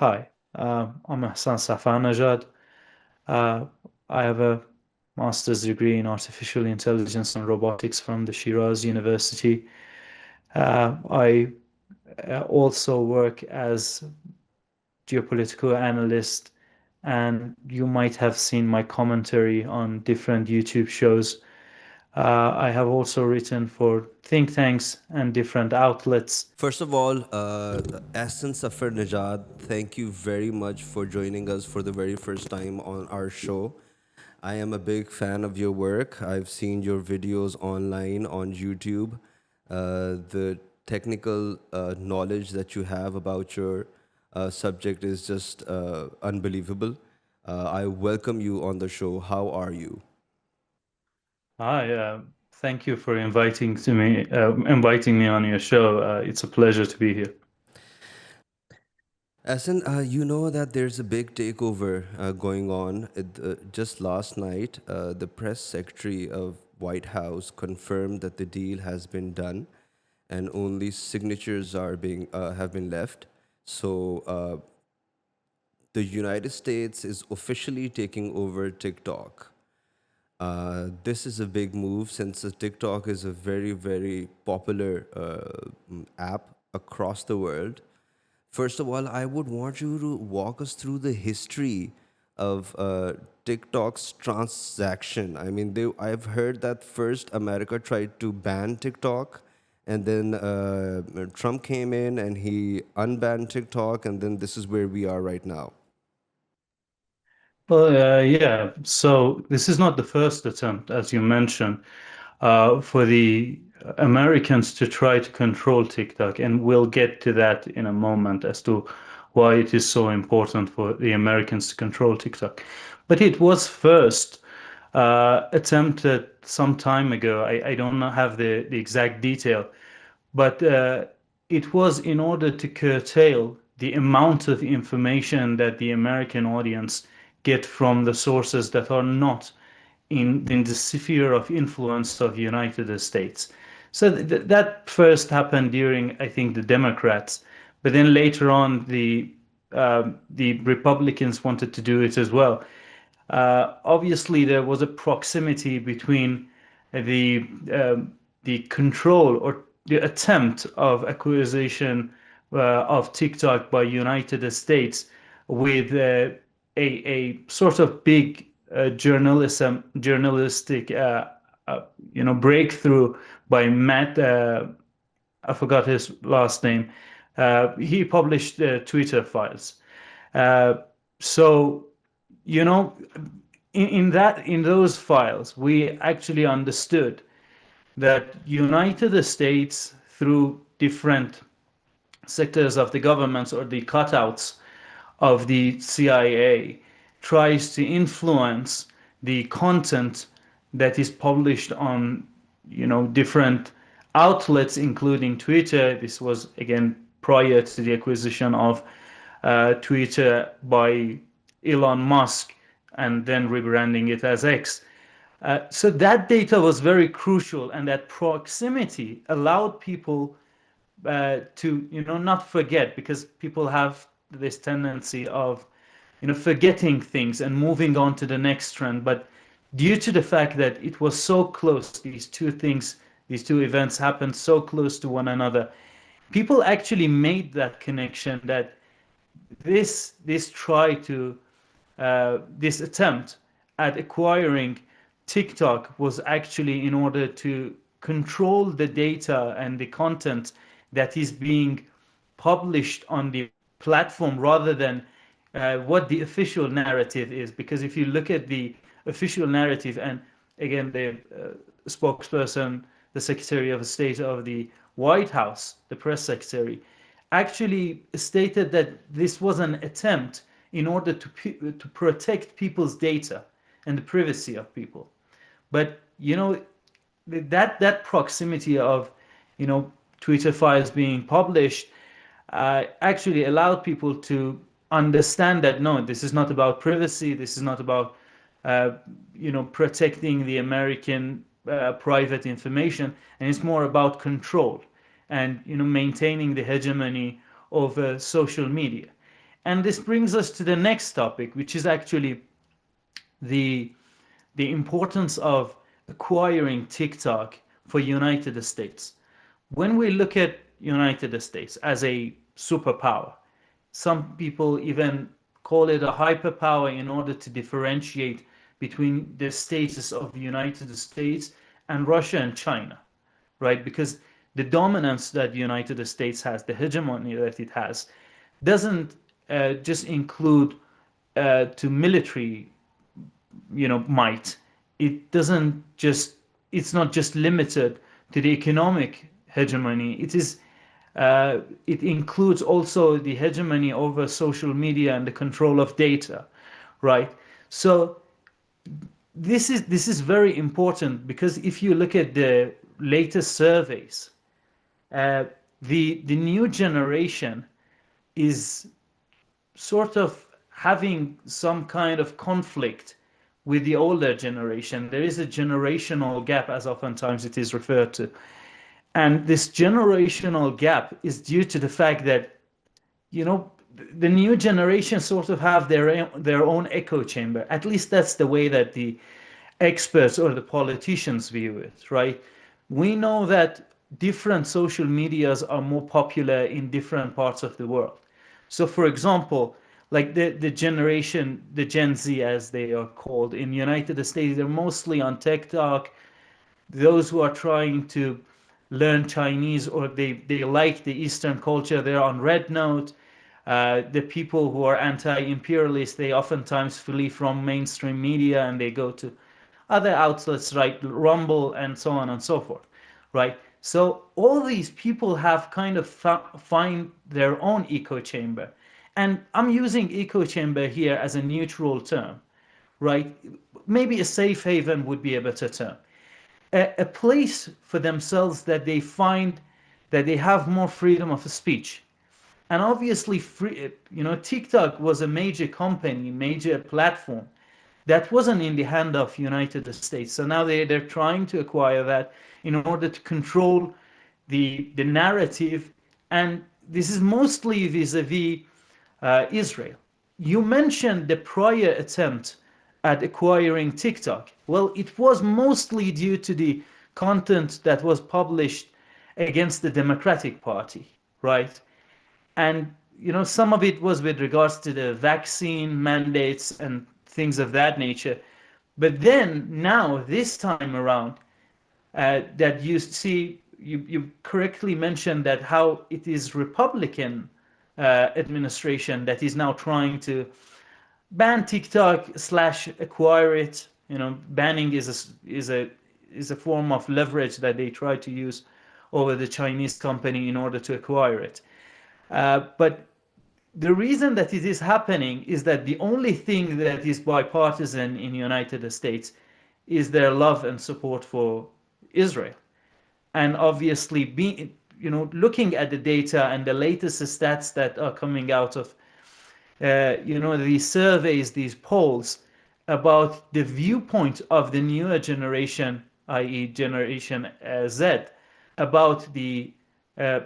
Hi, I'm Ehsan Safarnejad. Uh, I have a master's degree in Artificial Intelligence and Robotics from the Shiraz University. I also work as geopolitical analyst, and you might have seen my commentary on different YouTube shows. I have also written for think tanks and different outlets. First of all, Ehsan Safarnejad, thank you very much for joining us for the very first time on our show. I am a big fan of your work. I've seen your videos online on YouTube. The technical knowledge that you have about your subject is just unbelievable. I welcome you on the show. How are you? Hi, thank you for inviting me on your show. It's a pleasure to be here. Asin, you know that there's a big takeover going on. Just last night, the press secretary of White House confirmed that the deal has been done, and only signatures are being have been left. So the United States is officially taking over TikTok. This is a big move since TikTok is a very popular app across the world. First of all, I would want you to walk us through the history of TikTok's transaction. I mean, I've heard that first America tried to ban TikTok, and then Trump came in and he unbanned TikTok, and then this is where we are right now. Well, yeah, so this is not the first attempt, as you mentioned, for the Americans to try to control TikTok, and we'll get to that in a moment as to why it is so important for the Americans to control TikTok. But it was first attempted some time ago. I don't know, have the exact detail, but it was in order to curtail the amount of information that the American audience get from the sources that are not in the sphere of influence of the United States. So that first happened during, I think, the Democrats, but then later on the Republicans wanted to do it as well. Obviously, there was a proximity between the the control or the attempt of acquisition of TikTok by United States with a sort of big journalistic breakthrough by Matt. I forgot his last name. He published Twitter files. Uh, so you know, in those files, we actually understood that United States, through different sectors of the governments or the cutouts of the CIA, tries to influence the content that is published on, different outlets, including Twitter. This was again prior to the acquisition of Twitter by Elon Musk and then rebranding it as X. So that data was very crucial, and that proximity allowed people to, not forget, because people have this tendency of, forgetting things and moving on to the next trend. But due to the fact that it was so close, these two events happened so close to one another, people actually made that connection that this try to this attempt at acquiring TikTok was actually in order to control the data and the content that is being published on the platform rather than what the official narrative is. Because if you look at the official narrative, and again, the spokesperson, the Secretary of State of the White House, the press secretary, actually stated that this was an attempt in order to protect people's data and the privacy of people. But that proximity of Twitter files being published actually allowed people to understand that no, this is not about privacy. This is not about protecting the American private information, and it's more about control and maintaining the hegemony over social media. And this brings us to the next topic, which is actually the the importance of acquiring TikTok for United States. When we look at United States as a superpower, some people even call it a hyperpower in order to differentiate between the status of the United States and Russia and China, right? Because the dominance that the United States has, the hegemony that it has, doesn't just include to military, might. It doesn't just. It's not just limited to the economic hegemony. It includes also the hegemony over social media and the control of data, right? So this is very important because if you look at the latest surveys, uh, the new generation is sort of having some kind of conflict with the older generation. There is a generational gap, as oftentimes it is referred to. And this generational gap is due to the fact that, you know, the new generation sort of have their own echo chamber. At least that's the way that the experts or the politicians view it, right? We know that different social medias are more popular in different parts of the world. So, for example, like the generation, the Gen Z as they are called in United States, they're mostly on TikTok. Those who are trying to learn Chinese or they like the Eastern culture, they're on Red Note. The people who are anti-imperialist, they oftentimes flee from mainstream media and they go to other outlets like Rumble and so on and so forth, right? So all these people have kind of find their own echo chamber. And I'm using echo chamber here as a neutral term, right? Maybe a safe haven would be a better term. A place for themselves that they find that they have more freedom of speech. And obviously, TikTok was a major company, major platform that wasn't in the hand of United States. So now they're trying to acquire that in order to control the narrative, and this is mostly vis-a-vis Israel. You mentioned the prior attempt at acquiring TikTok. Well, it was mostly due to the content that was published against the Democratic Party, right? And some of it was with regards to the vaccine mandates and things of that nature. But then now this time around, that you see, you correctly mentioned that how it is Republican administration that is now trying to ban TikTok slash acquire it. Banning is a form of leverage that they try to use over the Chinese company in order to acquire it. But the reason that it is happening is that the only thing that is bipartisan in the United States is their love and support for Israel. And obviously, looking at the data and the latest stats that are coming out of, these surveys, these polls about the viewpoint of the newer generation, i.e., Generation Z, about the uh,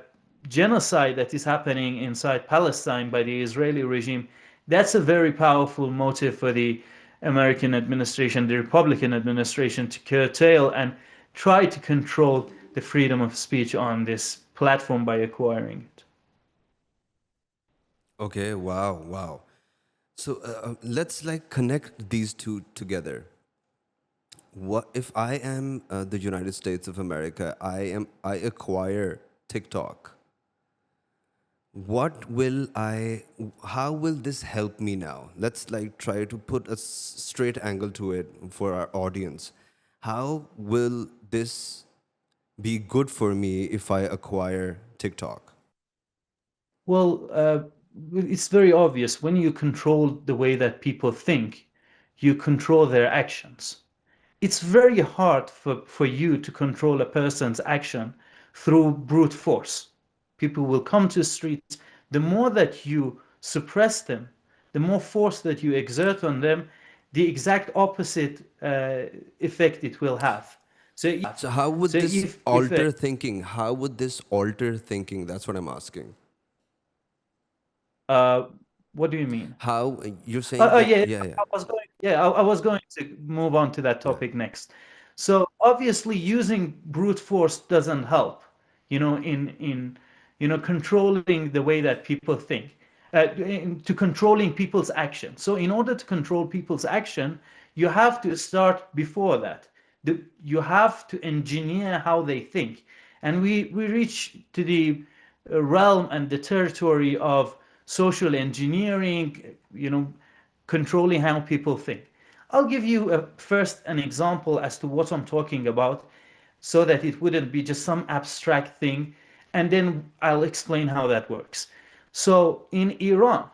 genocide that is happening inside Palestine by the Israeli regime, that's a very powerful motive for the American administration, the Republican administration, to curtail and try to control the freedom of speech on this platform by acquiring it. Okay, wow, wow. So let's like connect these two together. What if I am the United States of America? I acquire TikTok. What will I? How will this help me now? Let's like try to put a straight angle to it for our audience. How will this be good for me if I acquire TikTok? Well, it's very obvious. When you control the way that people think, you control their actions. It's very hard for you to control a person's action through brute force. People will come to the streets. The more that you suppress them, the more force that you exert on them, the exact opposite effect it will have. So how So would this if alter thinking? How would this alter thinking? That's what I'm asking. uh, What do you mean? How you're saying that? Yeah, Yeah, yeah, I was going to move on to that yeah. topic next. So obviously, using brute force doesn't help, in controlling the way that people think, to controlling people's action. So in order to control people's action, you have to start before that. You have to engineer how they think, and we reach to the realm and the territory of social engineering, controlling how people think. I'll give you first an example as to what I'm talking about so that it wouldn't be just some abstract thing, and then I'll explain how that works. So in Iran,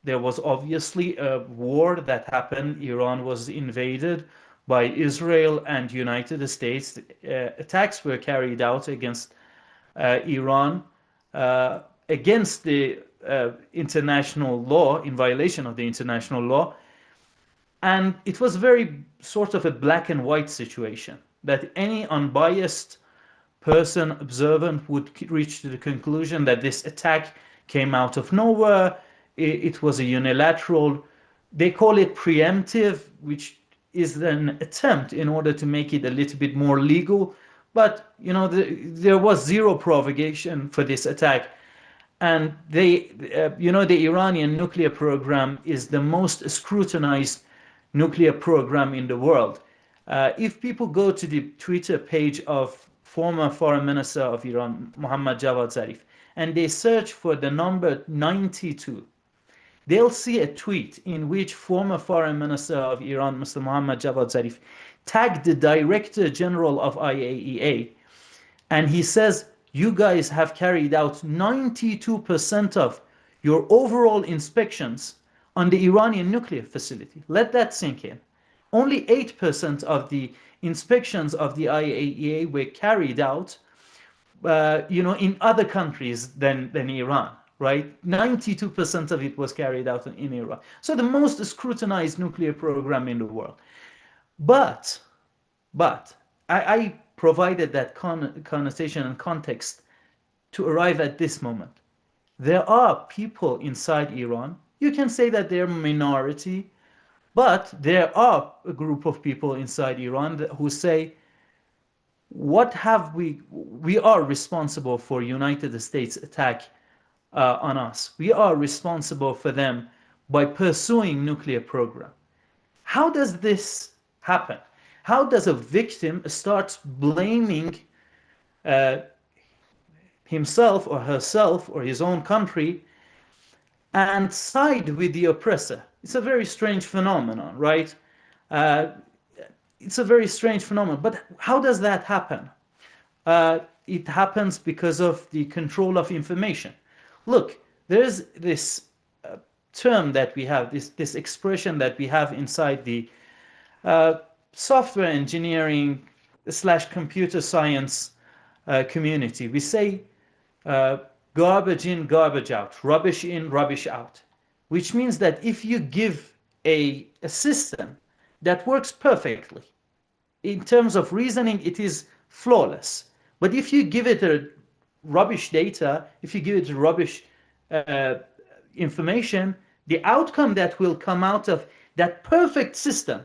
there was obviously a war that happened. Iran was invaded by Israel and United States. Attacks were carried out against Iran, against the international law, in violation of the international law. And it was very sort of a black and white situation that any unbiased person, observant, would reach to the conclusion that this attack came out of nowhere. It was a unilateral, they call it preemptive, which is an attempt in order to make it a little bit more legal. But, there was zero provocation for this attack. And the Iranian nuclear program is the most scrutinized nuclear program in the world. If people go to the Twitter page of former Foreign Minister of Iran, Mohammad Javad Zarif, and they search for the number 92, they'll see a tweet in which former Foreign Minister of Iran, Mr. Mohammad Javad Zarif, tagged the Director General of IAEA, and he says, you guys have carried out 92% of your overall inspections on the Iranian nuclear facility. Let that sink in. Only 8% of the inspections of the IAEA were carried out, in other countries than Iran, right? 92% of it was carried out in Iran. So the most scrutinized nuclear program in the world. But but I provided that connotation and context to arrive at this moment. There are people inside Iran. You can say that they're minority, but there are a group of people inside Iran who say, what have we are responsible for United States attack on us. We are responsible for them by pursuing nuclear program. How does this happen? How does a victim start blaming uh, himself or herself or his own country and side with the oppressor? It's a very strange phenomenon, right? Uh, it's a very strange phenomenon. But how does that happen? It happens because of the control of information. Look, there's this term that we have, this expression that we have inside the uh, software engineering slash computer science community. We say uh, garbage in, garbage out, rubbish in, rubbish out, which means that if you give a system that works perfectly, in terms of reasoning, it is flawless. But if you give it a rubbish data, if you give it rubbish uh, information, the outcome that will come out of that perfect system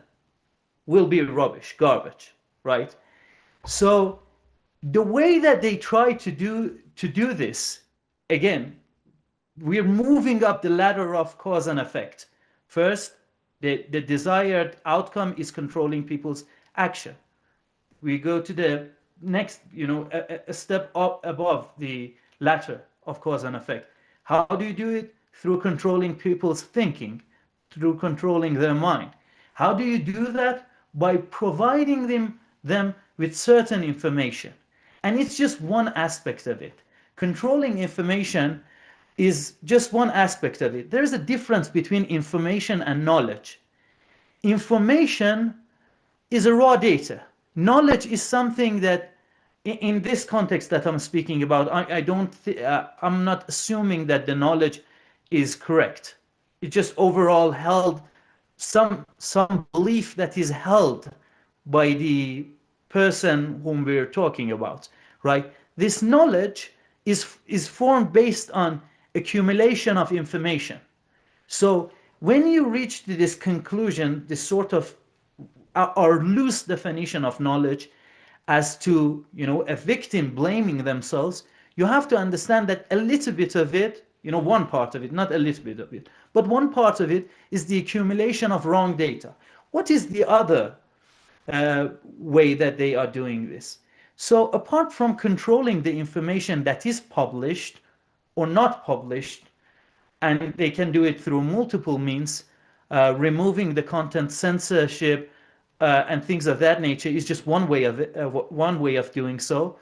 will be rubbish, garbage, right? So the way that they try to do this, again, we're moving up the ladder of cause and effect. First, the desired outcome is controlling people's action. We go to the next, a step up above the ladder of cause and effect. How do you do it? Through controlling people's thinking, through controlling their mind. How do you do that? By providing them with certain information. And it's just one aspect of it. Controlling information is just one aspect of it. There's a difference between information and knowledge. Information is a raw data. Knowledge is something that, in this context that I'm speaking about, I don't. I'm not assuming that the knowledge is correct. It just overall held some belief that is held by the person whom we're talking about, right? This knowledge is formed based on accumulation of information. So when you reach to this conclusion, this sort of our loose definition of knowledge as to, a victim blaming themselves, you have to understand that a little bit of it, one part of it, not a little bit of it, but one part of it is the accumulation of wrong data. What is the other way that they are doing this? So apart from controlling the information that is published or not published, and they can do it through multiple means, removing the content, censorship, and things of that nature is just one way of doing so.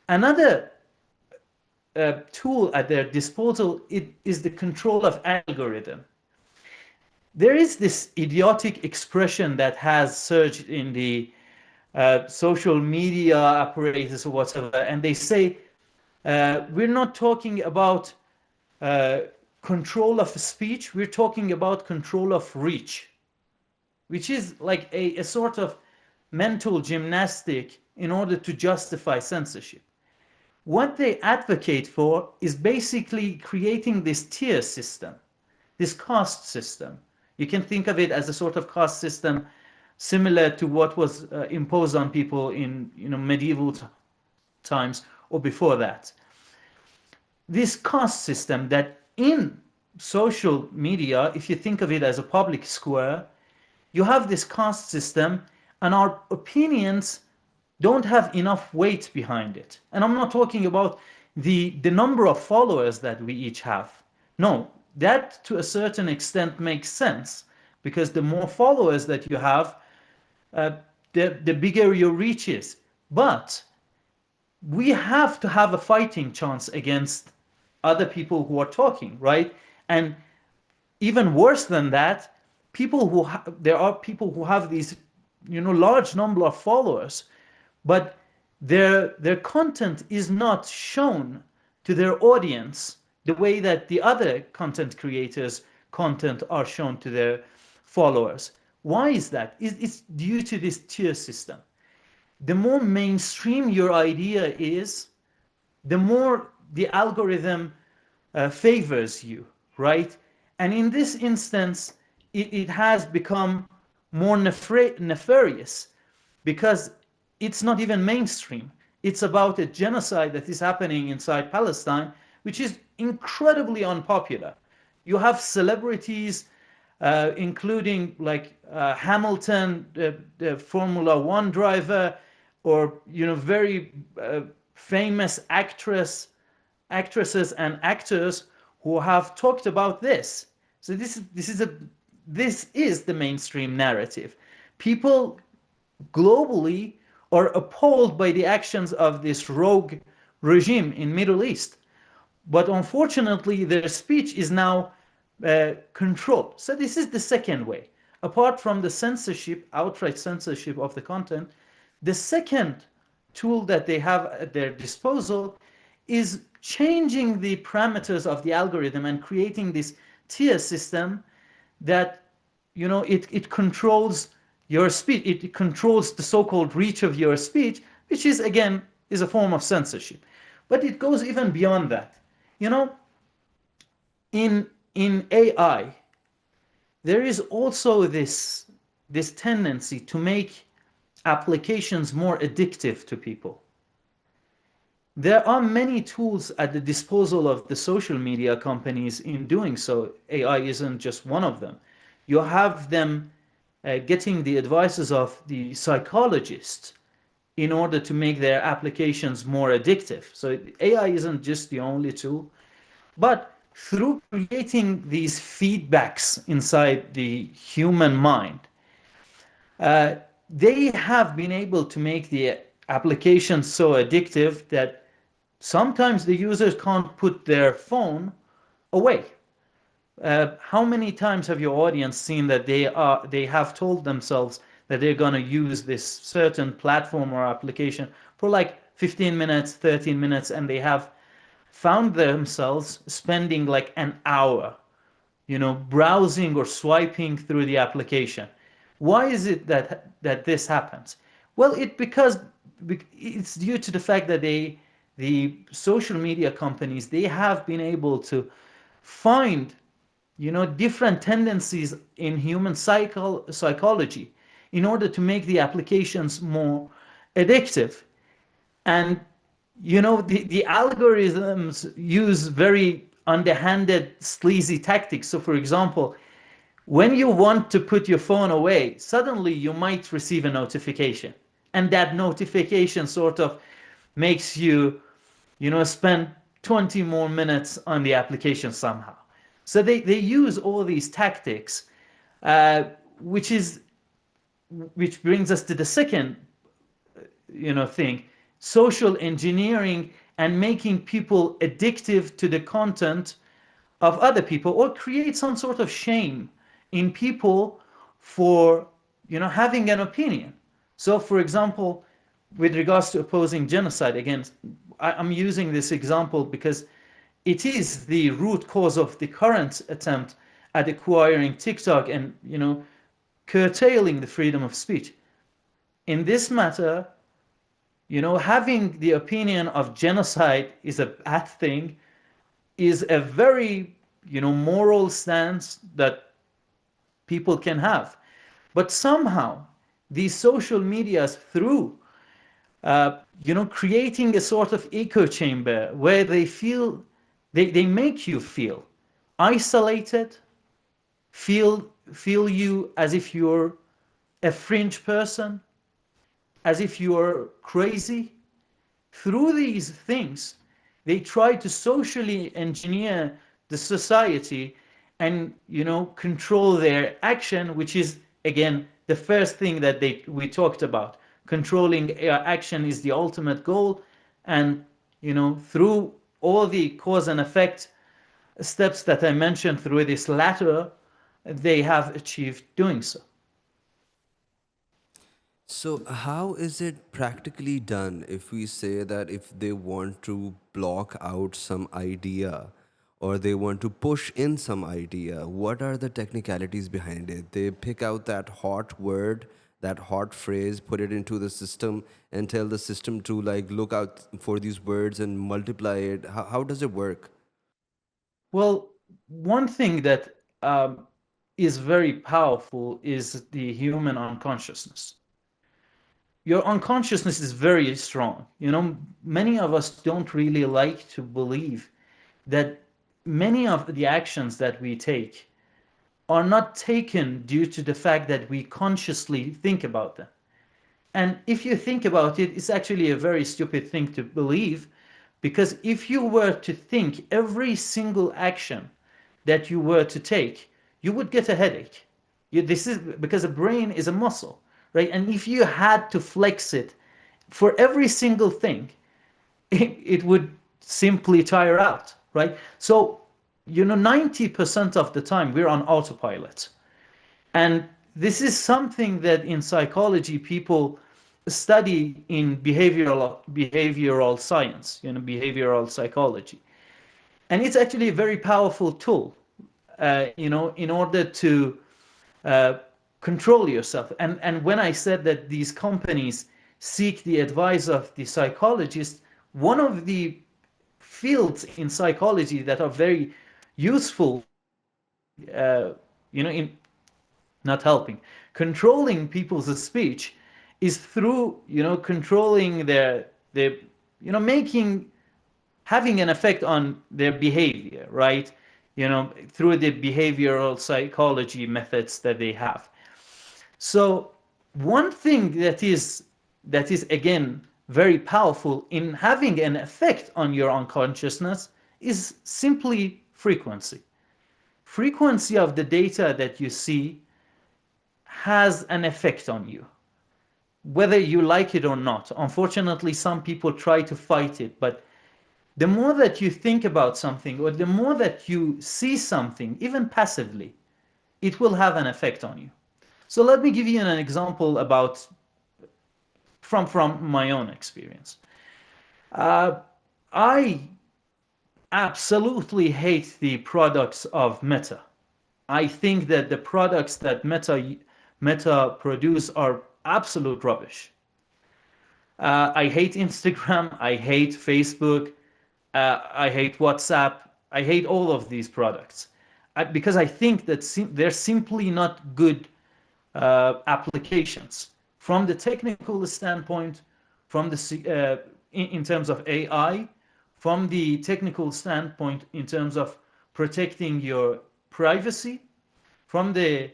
Another tool at their disposal is the control of algorithm. There is this idiotic expression that has surged in the social media apparatus or whatever, and they say we're not talking about uh, control of speech, we're talking about control of reach, which is like a sort of mental gymnastic in order to justify censorship. What they advocate for is basically creating this tier system, this caste system. You can think of it as a sort of caste system similar to what was imposed on people in medieval times or before that. This caste system that in social media, if you think of it as a public square, you have this caste system, and our opinions don't have enough weight behind it. And I'm not talking about the number of followers that we each have. No, that to a certain extent makes sense, because the more followers that you have, uh, the bigger your reach is. But we have to have a fighting chance against other people who are talking, right? And even worse than that, there are people who have these large number of followers, but their content is not shown to their audience the way that the other content creators content are shown to their followers. Why is that? It's due to this tier system. The more mainstream your idea is, the more the algorithm favors you, right? And in this instance, it has become more nefarious, because it's not even mainstream. It's about a genocide that is happening inside Palestine, which is incredibly unpopular. You have celebrities, including like Hamilton, the Formula One driver, or very famous actresses and actors who have talked about this. So this is the mainstream narrative. People globally are appalled by the actions of this rogue regime in Middle East, but unfortunately their speech is now controlled. So this is the second way. Apart from the censorship, outright censorship of the content, the second tool that they have at their disposal is changing the parameters of the algorithm and creating this tier system that it controls your speech. It controls the so-called reach of your speech, which is again is a form of censorship. But it goes even beyond that. You know, in AI, there is also this tendency to make applications more addictive to people. There are many tools at the disposal of the social media companies in doing so. AI isn't just one of them. You have them getting the advices of the psychologists in order to make their applications more addictive. So AI isn't just the only tool, but through creating these feedbacks inside the human mind, uh, they have been able to make the application so addictive that sometimes the users can't put their phone away. How many times have your audience seen that they have told themselves that they're going to use this certain platform or application for like 15 minutes, 13 minutes, and they have found themselves spending like an hour, browsing or swiping through the application? Why is it that this happens? Well, because it's due to the fact that the social media companies, they have been able to find different tendencies in human psychology in order to make the applications more addictive. And the algorithms use very underhanded, sleazy tactics. So, for example, when you want to put your phone away, suddenly you might receive a notification. And that notification sort of makes you, spend 20 more minutes on the application somehow. So they use all these tactics, uh, which is which brings us to the second, thing, social engineering and making people addictive to the content of other people, or create some sort of shame in people for having an opinion. So, for example, with regards to opposing genocide, again, I'm using this example because it is the root cause of the current attempt at acquiring TikTok and curtailing the freedom of speech. In this matter, having the opinion of genocide is a bad thing is a very moral stance that people can have. But somehow these social medias, through creating a sort of echo chamber where they make you feel isolated, feel you as if you're a fringe person, as if you're crazy. Through these things, they try to socially engineer the society and control their action, which is again the first thing that we talked about. Controlling action is the ultimate goal, and through all the cause and effect steps that I mentioned through this latter, they have achieved doing so. So, how is it practically done if we say that if they want to block out some idea or they want to push in some idea, what are the technicalities behind it? They pick out that hot word, that hot phrase, put it into the system, and tell the system to like look out for these words and multiply it. How does it work? Well, one thing that is very powerful is the human unconsciousness. Your unconsciousness is very strong. Many of us don't really like to believe that many of the actions that we take are not taken due to the fact that we consciously think about them. And if you think about it, it's actually a very stupid thing to believe, because if you were to think every single action that you were to take, you would get a headache. This is because the brain is a muscle, right? And if you had to flex it for every single thing, it would simply tire out, right? So, 90% of the time we're on autopilot. And this is something that in psychology people study in behavioral science, behavioral psychology. And it's actually a very powerful tool, in order to uh, control yourself. And when I said that these companies seek the advice of the psychologist, one of the fields in psychology that are very useful in helping, in not helping, controlling people's speech is through, controlling their, making, having an effect on their behavior, right? Through the behavioral psychology methods that they have. So one thing that is again very powerful in having an effect on your unconsciousness is simply frequency. Frequency of the data that you see has an effect on you, whether you like it or not. Unfortunately, some people try to fight it, but the more that you think about something, or the more that you see something, even passively, it will have an effect on you. So let me give you an example about from my own experience. Uh, I absolutely hate the products of Meta. I think that the products that Meta produce are absolute rubbish. I hate Instagram. I hate Facebook. I hate WhatsApp. I hate all of these products. because I think that they're simply not good applications from the technical standpoint, from the in terms of AI, from the technical standpoint in terms of protecting your privacy, from the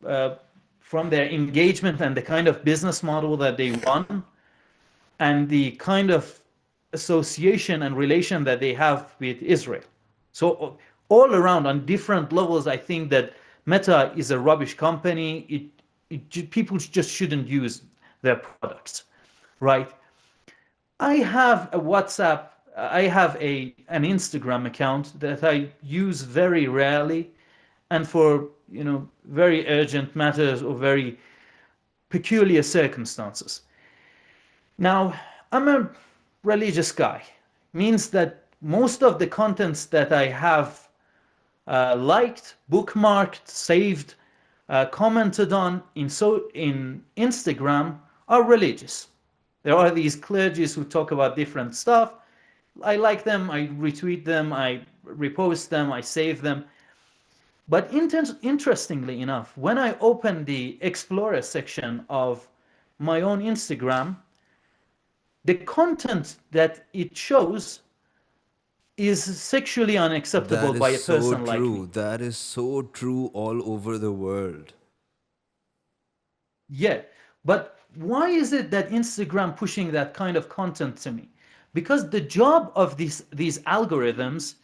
uh, from their engagement and the kind of business model that they run, and the kind of association and relation that they have with Israel. So all around on different levels, I think that Meta is a rubbish company. People just shouldn't use their products, right? I have a WhatsApp, I have an Instagram account that I use very rarely and for, very urgent matters or very peculiar circumstances. Now, I'm a religious guy. Means that most of the contents that I have liked, bookmarked, saved, commented on in Instagram are religious. There are these clergies who talk about different stuff. I like them, I retweet them, I repost them, I save them. But interestingly enough, when I open the Explorer section of my own Instagram, the content that it shows is sexually unacceptable That by is a so person like true. me. That is so true all over the world. Yeah, but why is it that Instagram pushing that kind of content to me? Because the job of these algorithms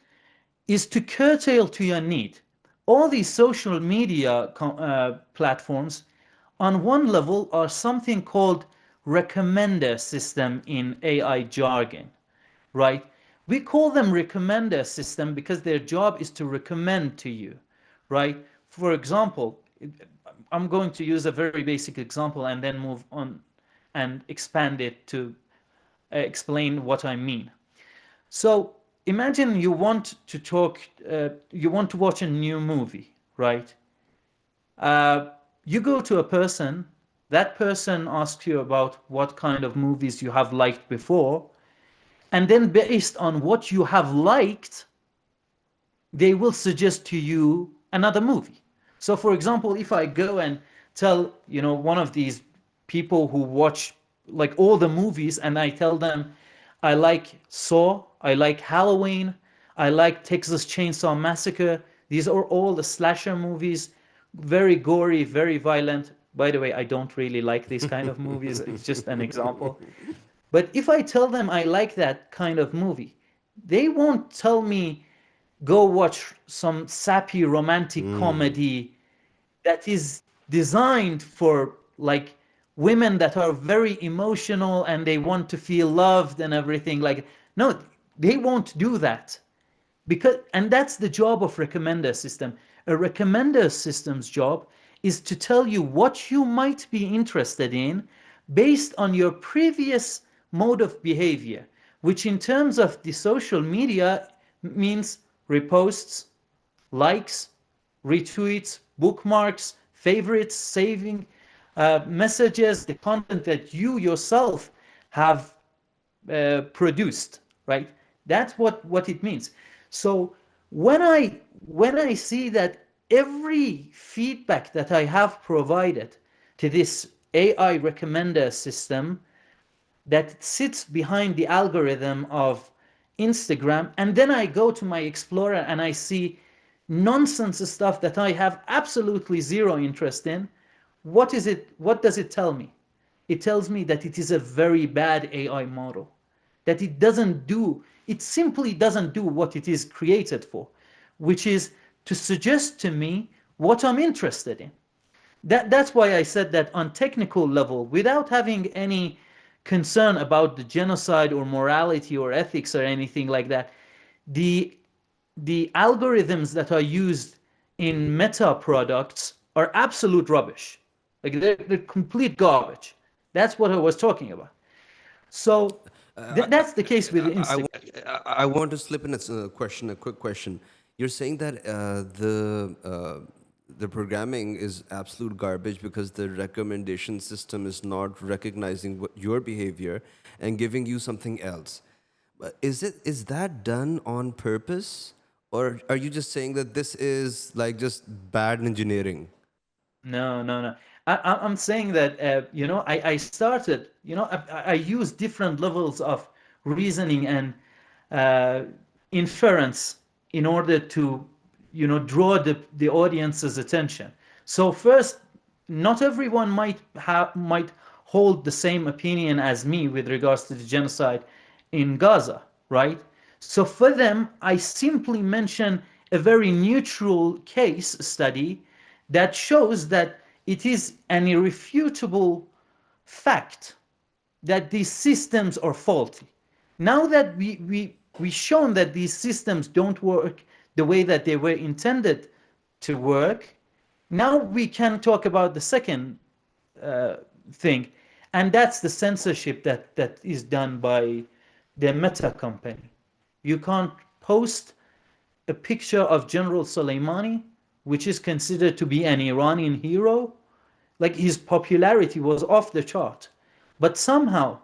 is to curtail to your need. All these social media platforms, on one level, are something called recommender system in AI jargon, right? We call them recommender system because their job is to recommend to you, right? For example, I'm going to use a very basic example and then move on and expand it to explain what I mean. So imagine you want to watch a new movie, right? You go to a person, that person asks you about what kind of movies you have liked before, and then based on what you have liked, they will suggest to you another movie. So for example, if I go and tell, one of these people who watch like all the movies and I tell them I like Saw, I like Halloween, I like Texas Chainsaw Massacre, these are all the slasher movies, very gory, very violent. By the way, I don't really like these kind of movies. It's just an example. But if I tell them I like that kind of movie, they won't tell me go watch some sappy romantic comedy that is designed for like women that are very emotional and they want to feel loved and everything. Like, no, they won't do that. And that's the job of recommender system. A recommender system's job is to tell you what you might be interested in based on your previous mode of behavior, which in terms of the social media means reposts, likes, retweets, bookmarks, favorites, saving messages, the content that you yourself have produced, right? That's what it means. So when I see that every feedback that I have provided to this AI recommender system that sits behind the algorithm of Instagram, and then I go to my Explorer and I see nonsense stuff that I have absolutely zero interest in, what does it tell me? It tells me that it is a very bad AI model, that it simply doesn't do what it is created for, which is to suggest to me what I'm interested in. That's why I said that on technical level, without having any concern about the genocide or morality or ethics or anything like that, the the algorithms that are used in Meta products are absolute rubbish. Like they're complete garbage. That's what I was talking about. So that's the case with I, Instagram. I want to slip in a quick question. You're saying that the programming is absolute garbage because the recommendation system is not recognizing your behavior and giving you something else. But is that done on purpose, Or are you just saying that this is like just bad engineering? No, no, no. I'm saying that, I started, I use different levels of reasoning and uh, inference in order to, draw the audience's attention. So first, not everyone might hold the same opinion as me with regards to the genocide in Gaza, right? So for them, I simply mention a very neutral case study that shows that it is an irrefutable fact that these systems are faulty. Now that we shown that these systems don't work the way that they were intended to work, now we can talk about the second uh, thing, and that's the censorship that is done by the Meta company. You can't post a picture of General Soleimani, which is considered to be an Iranian hero. Like, his popularity was off the chart. But somehow,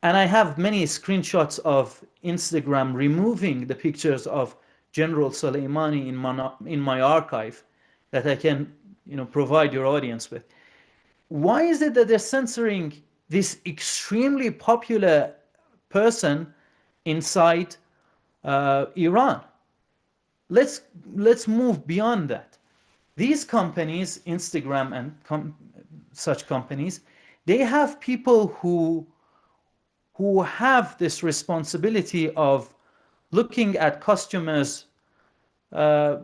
and I have many screenshots of Instagram removing the pictures of General Soleimani in my archive that I can, provide your audience with. Why is it that they're censoring this extremely popular person inside Iran? let's let's move beyond that. These companies, Instagram and such companies, they have people who have this responsibility of looking at customers, uh,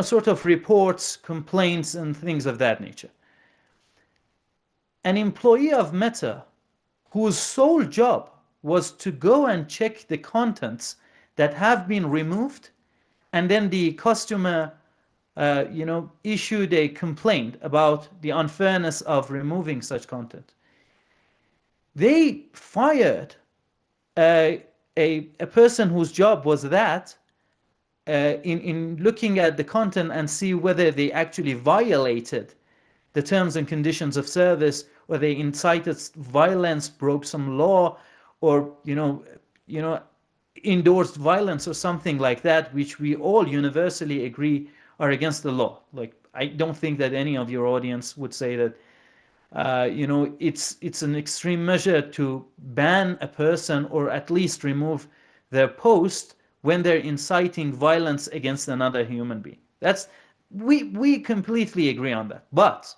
sort of reports, complaints, and things of that nature. An employee of Meta whose sole job was to go and check the contents that have been removed, and then the customer issued a complaint about the unfairness of removing such content. They fired a person whose job was that, in looking at the content and see whether they actually violated the terms and conditions of service, or they incited violence, broke some law, or endorsed violence or something like that, which we all universally agree are against the law. Like, I don't think that any of your audience would say that it's an extreme measure to ban a person or at least remove their post when they're inciting violence against another human being. That's we completely agree on that. But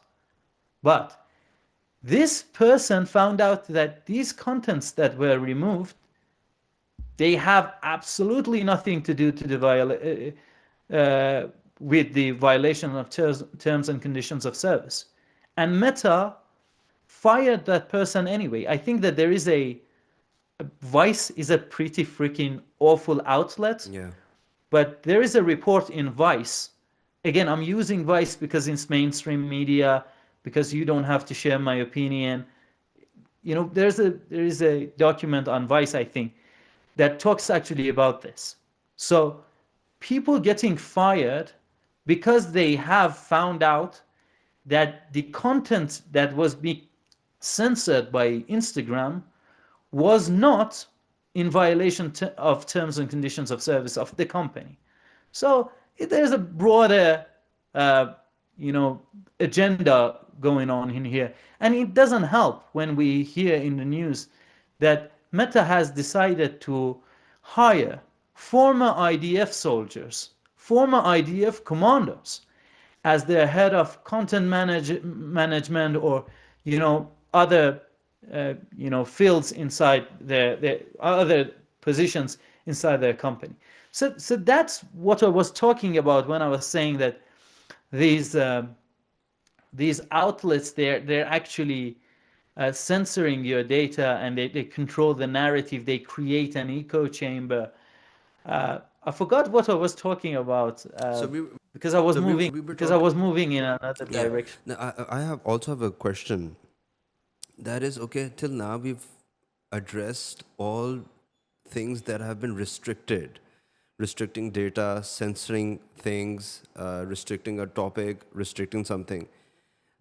this person found out that these contents that were removed, they have absolutely nothing to do to the with the violation of terms and conditions of service. And Meta fired that person anyway. I think that there is Vice is a pretty freaking awful outlet, Yeah. but there is a report in Vice. Again, I'm using Vice because it's mainstream media, because you don't have to share my opinion. There is a document on Vice, I think, that talks actually about this. So people getting fired because they have found out that the content that was being censored by Instagram was not in violation of terms and conditions of service of the company. So there's a broader, uh, you know, agenda going on in here, and it doesn't help when we hear in the news that Meta has decided to hire former IDF soldiers, former IDF commandos, as their head of content management, or other fields inside their other positions inside their company. So that's what I was talking about when I was saying that these uh, these outlets, they're actually censoring your data, and they control the narrative. They create an echo chamber. I forgot what I was talking about, So we because I was we were talking. moving in another Yeah. direction. Now I have also have a question. That is okay. Till now we've addressed all things that have been restricted, restricting data, censoring things, restricting a topic, restricting something.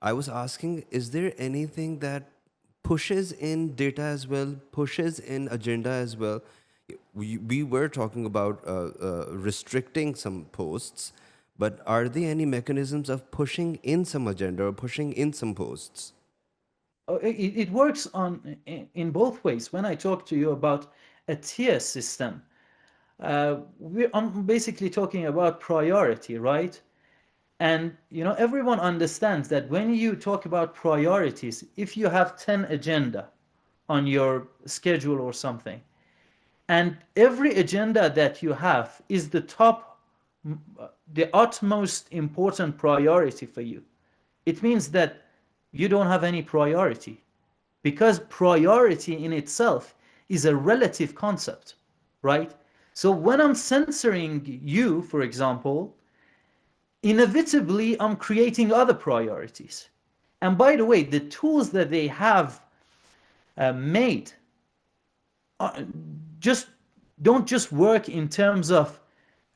I was asking, is there anything that pushes in data as well, pushes in agenda as well? we were talking about restricting some posts, but are there any mechanisms of pushing in some agenda or pushing in some posts? It works in both ways. When I talk to you about a tier system, I'm basically talking about priority, right? And everyone understands that when you talk about priorities, if you have 10 agenda on your schedule or something, and every agenda that you have is the utmost important priority for you, it means that you don't have any priority, because priority in itself is a relative concept, right? So when I'm censoring you, for example, inevitably I'm creating other priorities. And by the way, the tools that they have made uh, just don't just work in terms of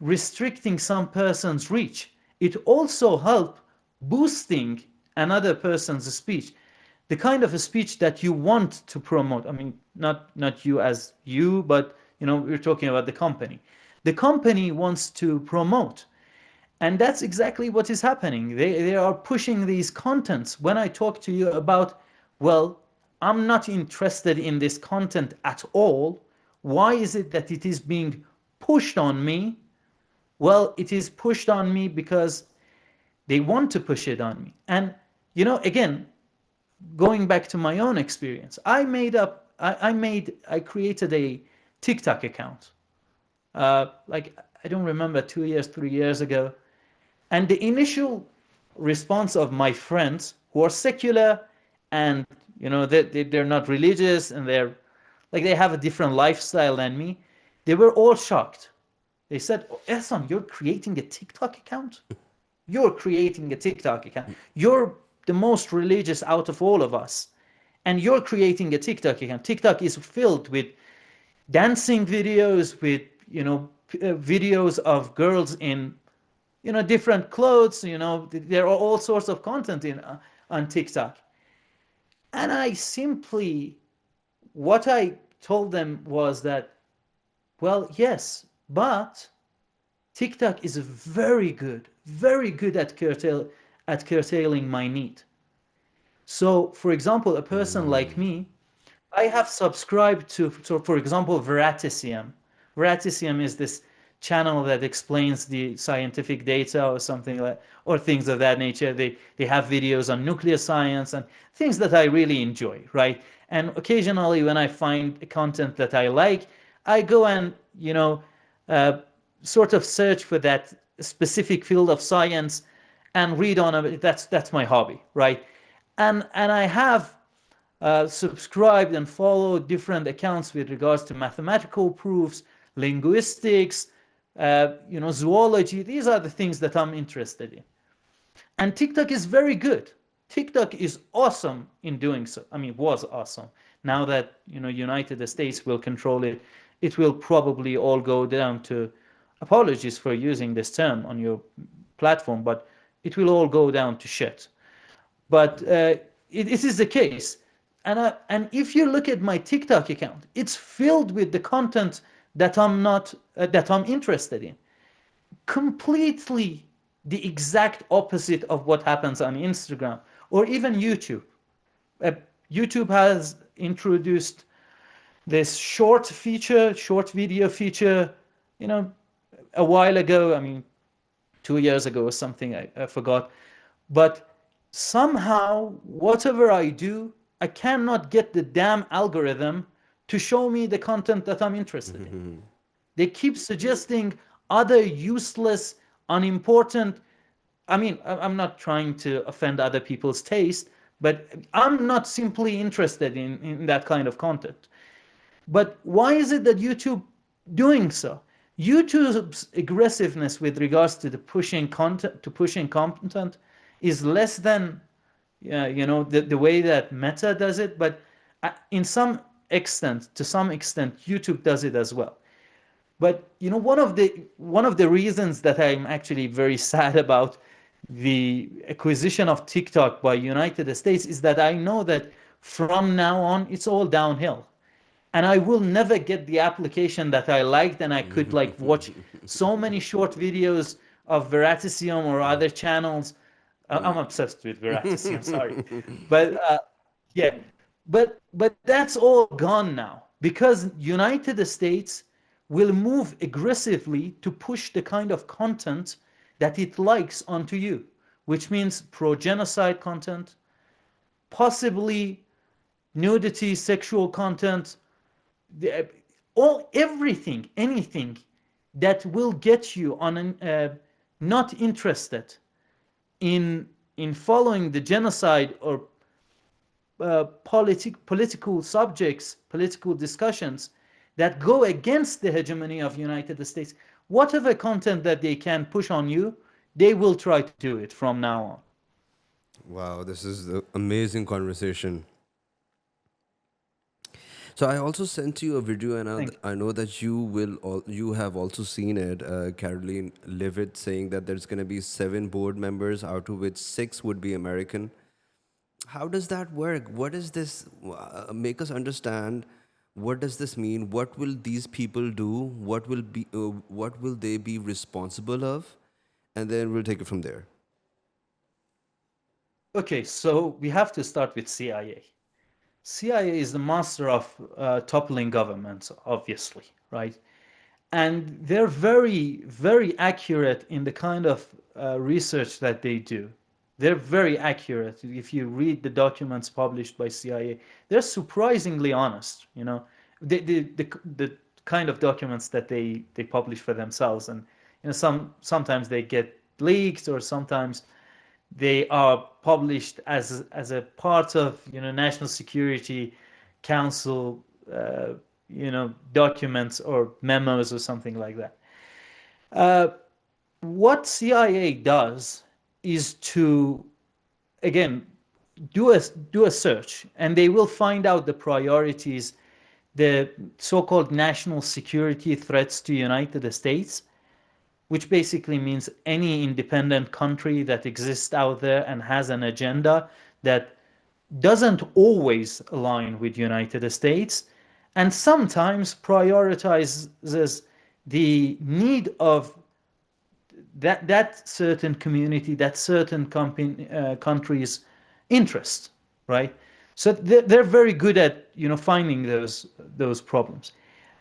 restricting some person's reach. It also help boosting another person's speech, the kind of a speech that you want to promote. I mean, not you as you, but we're talking about the company. The company wants to promote, and that's exactly what is happening. They are pushing these contents. When I talk to you about, well, I'm not interested in this content at all. Why is it that it is being pushed on me? Well, it is pushed on me because they want to push it on me. And again, going back to my own experience, I created a TikTok account. Like, I don't remember, 2 years, 3 years ago. And the initial response of my friends who are secular, and they're not religious, and they have a different lifestyle than me, they were all shocked. They said, "Oh, Ehsan, you're creating a TikTok account? You're creating a TikTok account. You're the most religious out of all of us, and you're creating a TikTok account. TikTok is filled with dancing videos, with videos of girls in different clothes. There are all sorts of content on TikTok." And what I told them was that, well, yes, but TikTok is very good at curtailing my need. So, for example, a person like me, I have subscribed to, so for example, Veraticium. Veraticium is this channel that explains the scientific data or something like, or things of that nature. They have videos on nuclear science and things that I really enjoy, right? And occasionally, when I find content that I like, I go and uh, sort of search for that specific field of science and read on it. That's my hobby, right? And I have subscribed and followed different accounts with regards to mathematical proofs, linguistics, zoology. These are the things that I'm interested in. And TikTok is very good. TikTok is awesome in doing so. I mean, was awesome. Now that United States will control it, it will probably all go down to, apologies for using this term on your platform, but it will all go down to shit. But it is the case. And if you look at my TikTok account, it's filled with the content that I'm interested in. Completely the exact opposite of what happens on Instagram or even YouTube. Uh, YouTube has introduced this short video feature, you know, a while ago. I mean, 2 years ago or something. I forgot. But somehow, whatever I do, I cannot get the damn algorithm to show me the content that I'm interested in. They keep suggesting other useless, unimportant. I mean, I'm not trying to offend other people's taste, but I'm not simply interested in that kind of content. But why is it that YouTube doing so? YouTube's aggressiveness with regards to pushing content is less than the way that Meta does it, but to some extent, YouTube does it as well. But one of the reasons that I'm actually very sad about the acquisition of TikTok by United States is that I know that from now on it's all downhill. and I will never get the application that I liked, and I could like watch so many short videos of Veritasium or other channels. I'm obsessed with Veritasium, sorry. But yeah, but that's all gone now because United States will move aggressively to push the kind of content that it likes onto you, which means pro-genocide content, possibly nudity, sexual content, the, all everything, anything that will get you on an not interested in following the genocide or political subjects, political discussions that go against the hegemony of United States. Whatever content that they can push on you, they will try to do it from now on. Wow, this is an amazing conversation. So I also sent you a video, and Thank you. I know that you have also seen it, Caroline Levitt, saying that there's going to be 7 board members, out of which 6 would be American. How does that work? What is this? Make us understand. What does this mean? What will these people do? What will they be responsible of? And then we'll take it from there. Okay, so we have to start with CIA. CIA is the master of toppling governments, obviously, right? And they're very, very accurate in the kind of research that they do. They're very accurate. If you read the documents published by CIA, they're surprisingly honest. The kind of documents that they publish for themselves, and sometimes they get leaked, or sometimes they are published as a part of National Security Council documents or memos or something like that. Uh, what CIA does is to, again, do a search, and they will find out the priorities, the so-called national security threats to United States, which basically means any independent country that exists out there and has an agenda that doesn't always align with United States, and sometimes prioritizes the need of that certain community, that certain country's interest, right? So they're very good at finding those problems.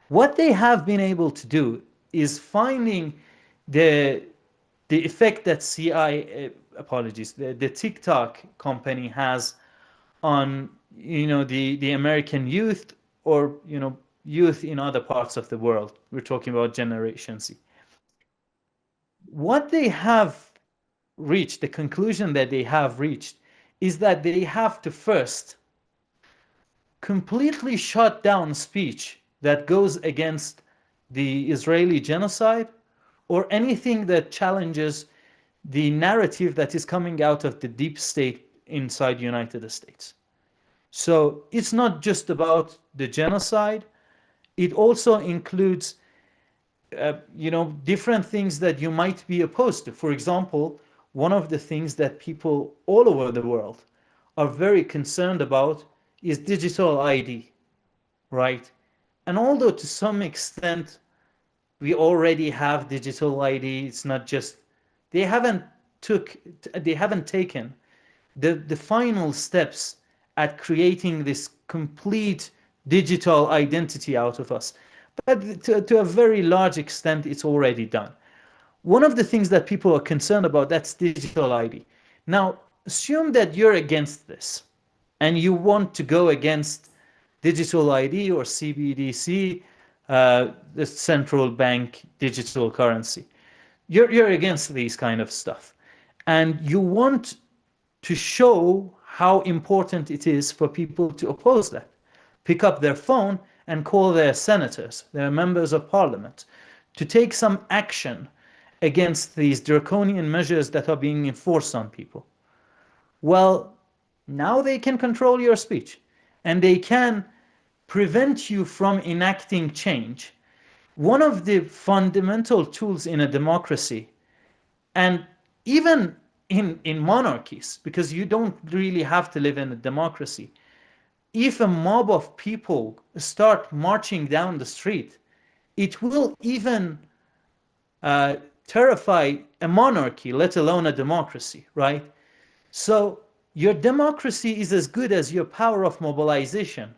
What they have been able to do is finding the the effect that the TikTok company has on the American youth, or youth in other parts of the world. We're talking about Generation Z. What they have reached, the conclusion that they have reached, is that they have to first completely shut down speech that goes against the Israeli genocide or anything that challenges the narrative that is coming out of the deep state inside United States. So it's not just about the genocide. It also includes, different things that you might be opposed to. For example, one of the things that people all over the world are very concerned about is digital ID, right? And although to some extent we already have digital ID, it's not just they haven't took they haven't taken the final steps at creating this complete digital identity out of us. But to a very large extent, it's already done. One of the things that people are concerned about, that's digital ID. Now, assume that you're against this and you want to go against digital ID or CBDC, the central bank digital currency. You're against these kind of stuff. And you want to show how important it is for people to oppose that. Pick up their phone and call their senators, their members of parliament, to take some action against these draconian measures that are being enforced on people. Well, now they can control your speech, and they can prevent you from enacting change. One of the fundamental tools in a democracy, and even in monarchies, because you don't really have to live in a democracy, if a mob of people start marching down the street, it will even uh, terrify a monarchy, let alone a democracy, right? So your democracy is as good as your power of mobilization.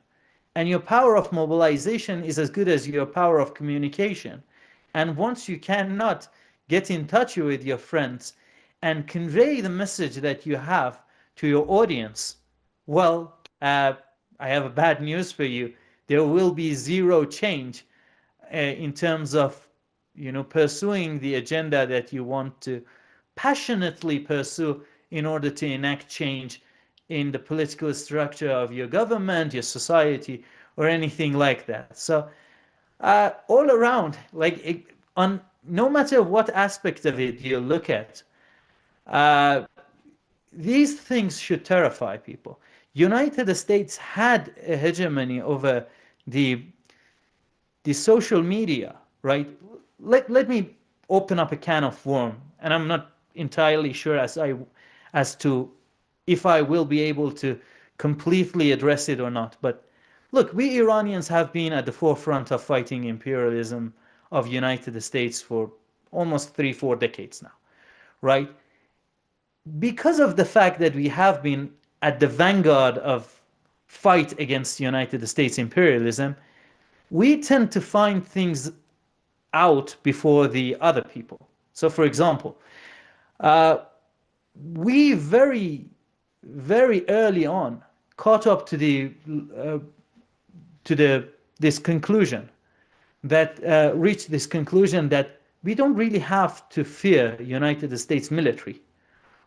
And your power of mobilization is as good as your power of communication. And once you cannot get in touch with your friends and convey the message that you have to your audience, well, I have a bad news for you. There will be zero change in terms of pursuing the agenda that you want to passionately pursue in order to enact change in the political structure of your government, your society, or anything like that. So all around, on no matter what aspect of it you look at, uh, these things should terrify people. United States had a hegemony over the social media, right? Let me open up a can of worm, and I'm not entirely sure as to if I will be able to completely address it or not. But look, we Iranians have been at the forefront of fighting imperialism of United States for almost 3-4 decades now, right? Because of the fact that we have been at the vanguard of fight against United States imperialism, we tend to find things out before the other people. So, for example, uh, we very early on caught up to uh, the this conclusion that reached this conclusion that we don't really have to fear United States military.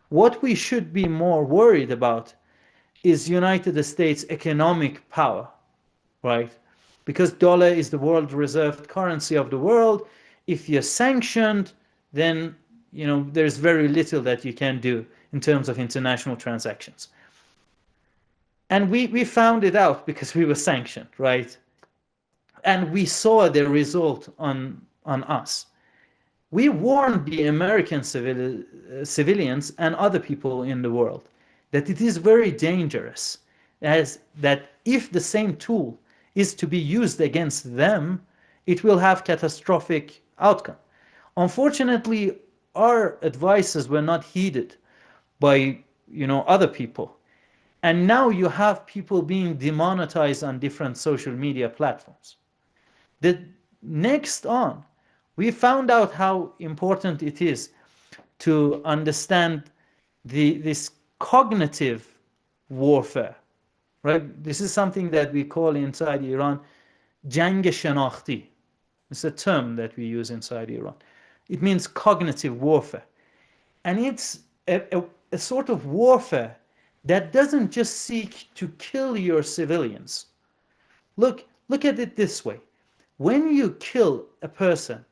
What we should be more worried about is United States economic power, right? Because dollar is the world reserved currency of the world. If you're sanctioned, then there's very little that you can do in terms of international transactions. And we found it out because we were sanctioned, right? And we saw the result on us. We warned the American civilians and other people in the world that it is very dangerous, as that if the same tool is to be used against them, it will have catastrophic outcome. Unfortunately, our advices were not heeded by other people, and now you have people being demonetized on different social media platforms. The next on, we found out how important it is to understand this cognitive warfare, right? This is something that we call inside Iran jang shanakhti. It's a term that we use inside Iran. It means cognitive warfare. And it's a sort of warfare that doesn't just seek to kill your civilians. Look at it this way. When you kill a person,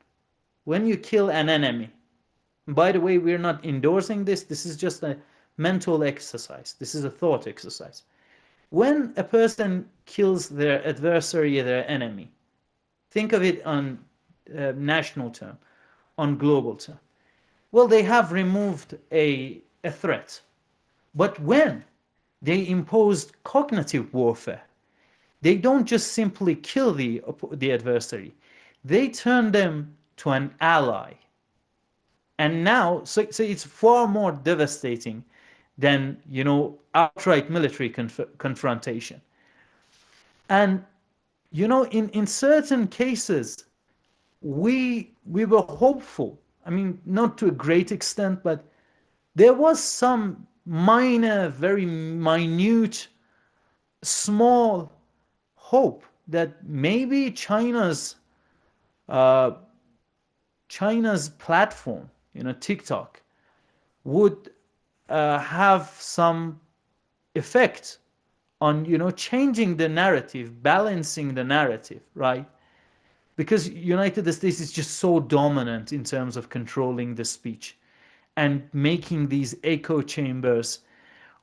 when you kill an enemy, by the way, we're not endorsing this. This is just a mental exercise. This is a thought exercise. When a person kills their adversary, their enemy, think of it on national term, on global term. Well, they have removed a threat. But when they imposed cognitive warfare, they don't just simply kill the adversary. They turn them to an ally. And now, so it's far more devastating than outright military confrontation. And in certain cases, we were hopeful. I mean, not to a great extent, but there was some minor, very minute, small hope that maybe uh, China's platform, TikTok, would have some effect on changing the narrative, balancing the narrative, right? Because United States is just so dominant in terms of controlling the speech and making these echo chambers,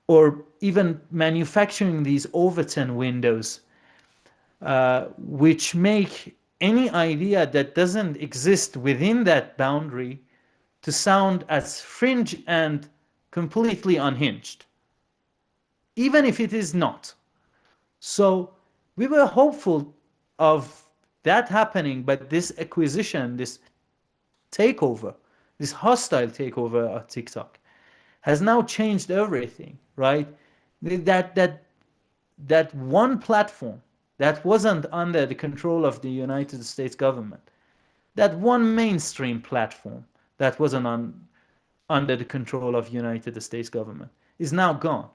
or even manufacturing these Overton windows, which make any idea that doesn't exist within that boundary to sound as fringe and completely unhinged, even if it is not. So we were hopeful of that happening, but this acquisition, this takeover, this hostile takeover of TikTok has now changed everything, right? That that that one platform that wasn't under the control of the United States government, that one mainstream platform that wasn't under the control of United States government is now gone.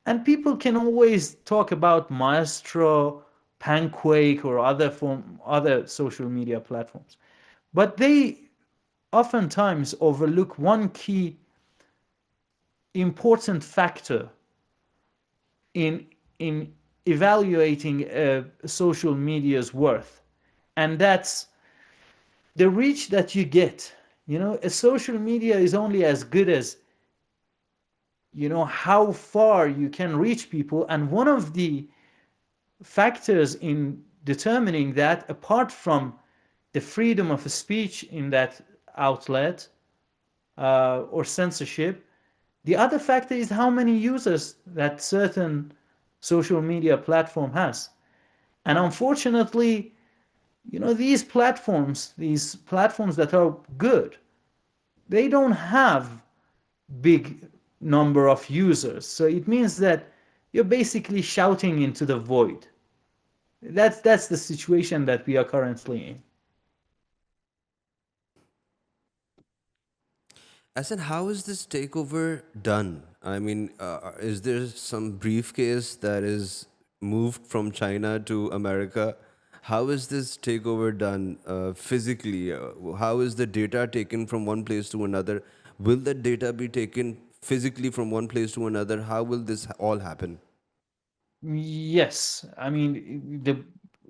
And people can always talk about Maestro, Panquake, or other social media platforms, but they oftentimes overlook one key important factor in in evaluating social media's worth, and that's the reach that you get. A social media is only as good as how far you can reach people, and one of the factors in determining that, apart from the freedom of speech in that outlet or censorship, the other factor is how many users that certain social media platform has. And unfortunately, these platforms that are good, they don't have big number of users. So it means that you're basically shouting into the void. That's the situation that we are currently in. I said, how is this takeover done? I mean, is there some briefcase that is moved from China to America? How is this takeover done physically? How is the data taken from one place to another? Will the data be taken physically from one place to another? How will this all happen? Yes, I mean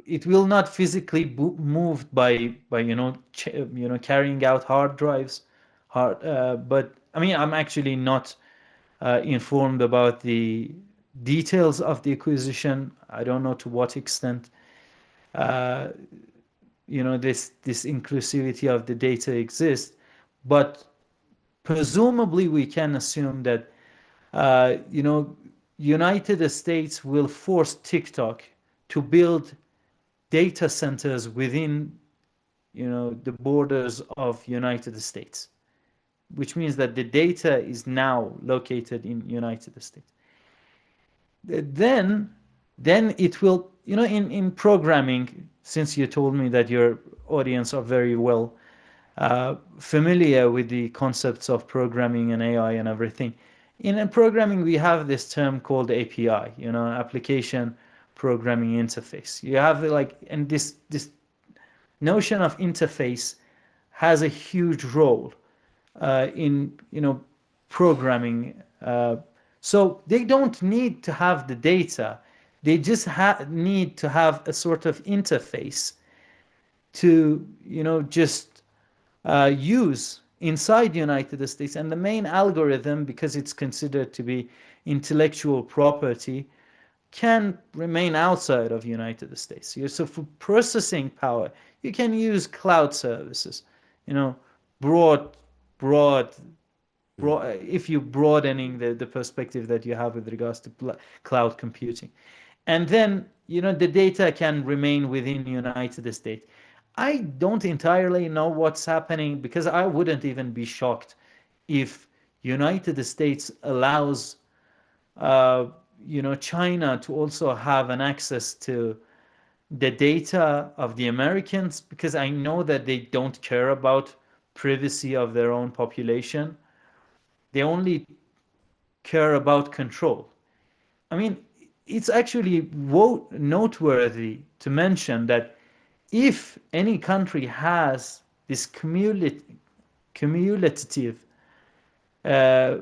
it will not physically moved by carrying out hard drives, but I mean I'm actually not informed about the details of the acquisition. I don't know to what extent uh, this inclusivity of the data exists, but presumably we can assume that uh, you know United States will force TikTok to build data centers within the borders of United States, which means that the data is now located in United States. then then it will, in programming, since you told me that your audience are very well familiar with the concepts of programming and AI and everything. In programming, we have this term called API, application programming interface. You have and this notion of interface has a huge role in programming. So they don't need to have the data; they just need to have a sort of interface to just use inside the United States. And the main algorithm, because it's considered to be intellectual property, can remain outside of the United States. So for processing power, you can use cloud services. You know, broad, broad, if you broadening the perspective that you have with regards to cloud computing. And then, the data can remain within the United States. I don't entirely know what's happening, because I wouldn't even be shocked if United States allows uh, China to also have an access to the data of the Americans, because I know that they don't care about privacy of their own population. They only care about control. I mean, it's actually noteworthy to mention that if any country has this cumulative uh,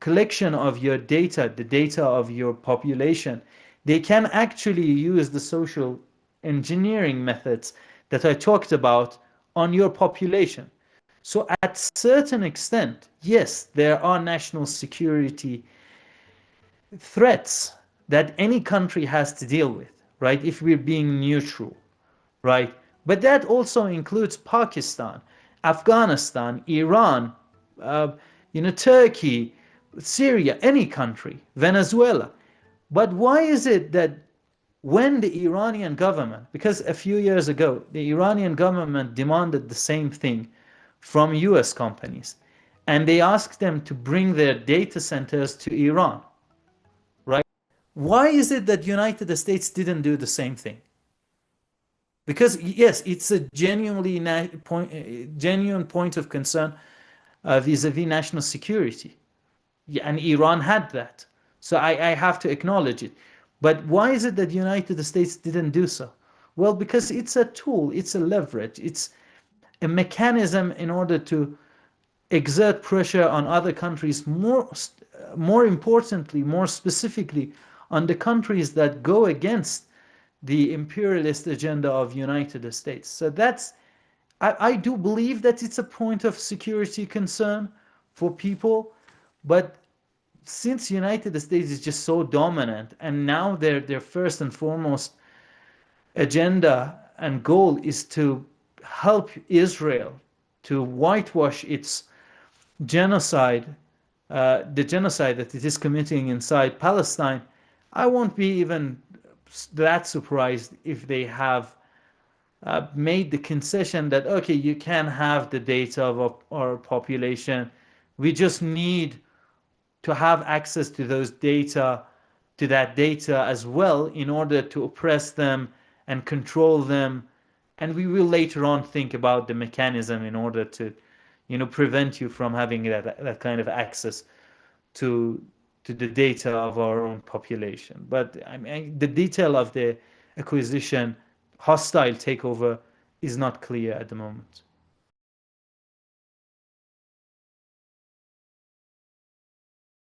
collection of your data, the data of your population, they can actually use the social engineering methods that I talked about on your population. So, at certain extent, yes, there are national security threats that any country has to deal with, right? If we're being neutral, right? But that also includes Pakistan, Afghanistan, Iran, uh, Turkey, Syria, any country, Venezuela. But why is it that when the Iranian government, because a few years ago, the Iranian government demanded the same thing from US companies, and they asked them to bring their data centers to Iran, right? Why is it that United States didn't do the same thing? Because yes, it's a genuine point of concern vis-a-vis national security. Yeah, and Iran had that. So I have to acknowledge it. But why is it that the United States didn't do so? Well, because it's a tool, it's a leverage, it's a mechanism in order to exert pressure on other countries, more importantly, more specifically, on the countries that go against the imperialist agenda of United States. So I do believe that it's a point of security concern for people, but since United States is just so dominant, and now their first and foremost agenda and goal is to help Israel to whitewash its genocide, the genocide that it is committing inside Palestine, I won't be even that surprised if they have made the concession that, okay, you can have the data of our population. We just need to have access to those data, to that data as well, in order to oppress them and control them. And we will later on think about the mechanism in order to, prevent you from having that kind of access to the data of our own population. But I mean, the detail of the acquisition, hostile takeover, is not clear at the moment.